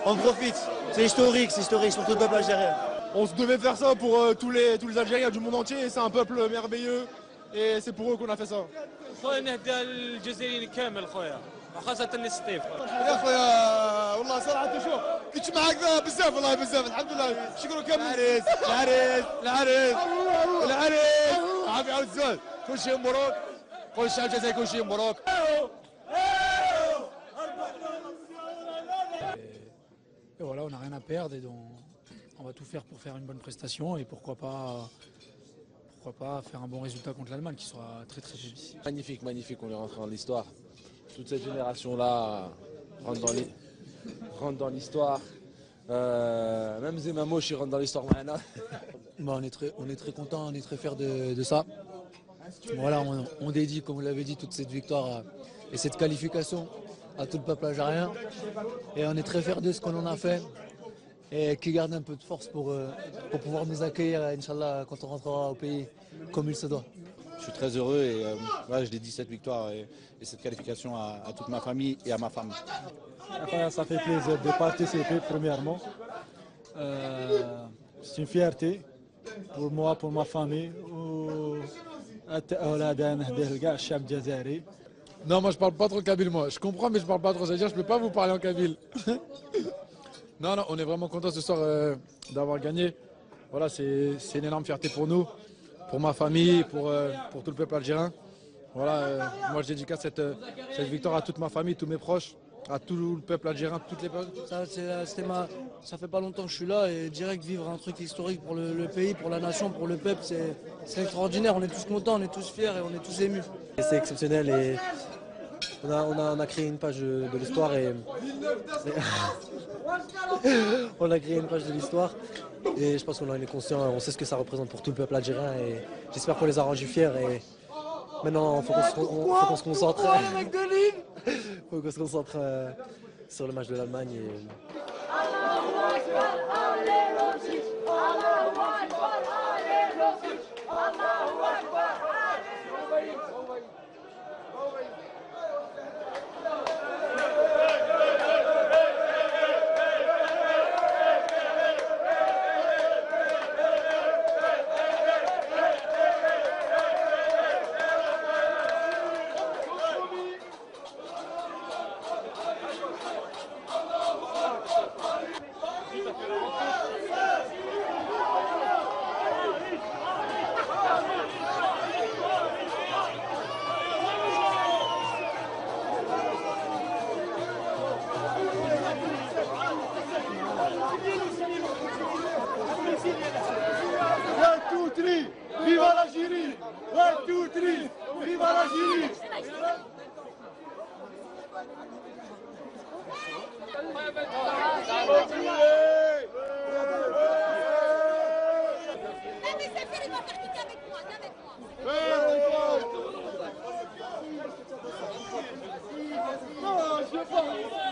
on profite. C'est historique, surtout le peuple algérien. On se devait faire ça pour tous les Algériens du monde entier. C'est un peuple merveilleux et c'est pour eux qu'on a fait ça. وخاصة السطيف يا خويا والله صراحة شوف كنت معك بزاف والله بزاف الحمد لله شكرا كامل العريس عافية على الزواج كل شيء مبروك كل شعب الجزائري كل شيء مبروك. Et voilà, on n'a rien à perdre et donc on va tout faire pour faire une bonne prestation et pourquoi pas faire un bon résultat contre l'Allemagne qui sera très très difficile. Magnifique, magnifique, on est rentré dans l'histoire. Toute cette génération-là rentre dans l'histoire. Même Zemamosh rentre dans l'histoire maintenant. On est très content, on est très fiers de ça. Voilà, on dédie, comme vous l'avez dit, toute cette victoire et cette qualification à tout le peuple algérien. Et on est très fiers de ce qu'on en a fait et qui garde un peu de force pour pouvoir nous accueillir, Inch'Allah, quand on rentrera au pays comme il se doit. Je suis très heureux et voilà, je dédie cette victoire et cette qualification à toute ma famille et à ma femme. Enfin, ça fait plaisir de participer premièrement. C'est une fierté pour moi, pour ma famille. Non, moi je parle pas trop kabyle, moi. Je comprends, mais je parle pas trop. C'est-à-dire, je peux pas vous parler en kabyle. Non, on est vraiment content ce soir d'avoir gagné. Voilà, c'est une énorme fierté pour nous, pour ma famille, pour tout le peuple algérien. Voilà, moi je dédicace cette victoire à toute ma famille, tous mes proches, à tout le peuple algérien, toutes les peuples. Ça fait pas longtemps que je suis là et direct vivre un truc historique pour le pays, pour la nation, pour le peuple, c'est extraordinaire. On est tous contents, on est tous fiers et on est tous émus. C'est exceptionnel et on a créé une page de l'histoire et on a créé une page de l'histoire et je pense qu'on en est conscient, on sait ce que ça représente pour tout le peuple algérien et j'espère qu'on les a rendus fiers et maintenant il faut qu'on se concentre. Faut qu'on se concentre sur le match de l'Allemagne et... Viva l'Algérie! 1, 2, 3! Viva l'Algérie! Non, je veux pas.